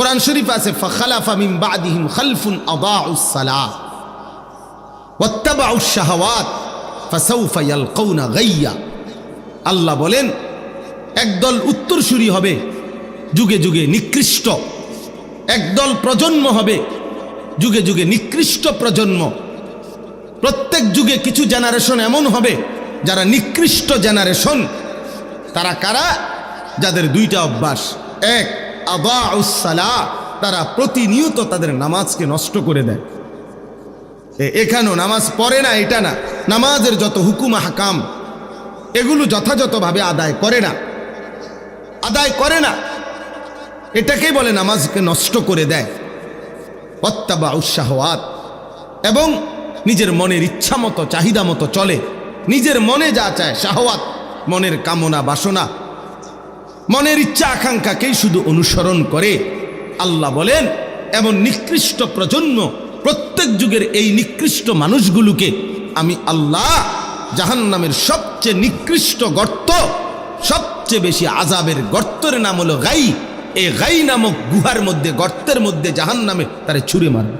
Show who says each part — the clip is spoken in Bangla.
Speaker 1: কোরআন শরীফ আছে ফাখালাফা মিন বাদিহিম খালফুন আদাউস সালাহ ওয়াত্তাবাউশ শাহাওয়াত ফাসাউফা ইয়ালকাউনা গাইয়া। আল্লাহ বলেন একদল উত্তরসূরি হবে যুগে যুগে নিকৃষ্ট, একদল প্রজন্ম হবে যুগে যুগে নিকৃষ্ট প্রজন্ম। প্রত্যেক যুগে কিছু জেনারেশন এমন হবে যারা নিকৃষ্ট জেনারেশন। তারা কারা? যাদের দুইটা অভ্যাস। এক, আদাউস সালাহ, তারা প্রতিনিয়ত তাদের নামাজকে নষ্ট করে দেয়। এখানেও নামাজ পড়ে না, এটা না, নামাজের যত হুকুম হাকাম এগুলো যথাযথভাবে আদায় করে না, এটাকেই বলে নামাজকে নষ্ট করে দেয়। ওয়াত্তাবাউশ শাহাওয়াত, এবং নিজের মনের ইচ্ছা মতো চাহিদা মতো চলে, নিজের মনে যা চায়, শাহাওয়াত মনের কামনা বাসনা, মনের ইচ্ছা আকাঙ্ক্ষাকেই শুধু অনুসরণ করে। আল্লাহ বলেন এমন নিকৃষ্ট প্রজন্ম, প্রত্যেক যুগের এই নিকৃষ্ট মানুষগুলোকে আমি আল্লাহ জাহান্নামের সবচেয়ে নিকৃষ্ট গর্ত, সবচেয়ে বেশি আযাবের গর্তের নাম হলো গাই, এই গাই নামক গুহার মধ্যে, গর্তের মধ্যে জাহান্নামে তারে ছুঁড়ে মারবে।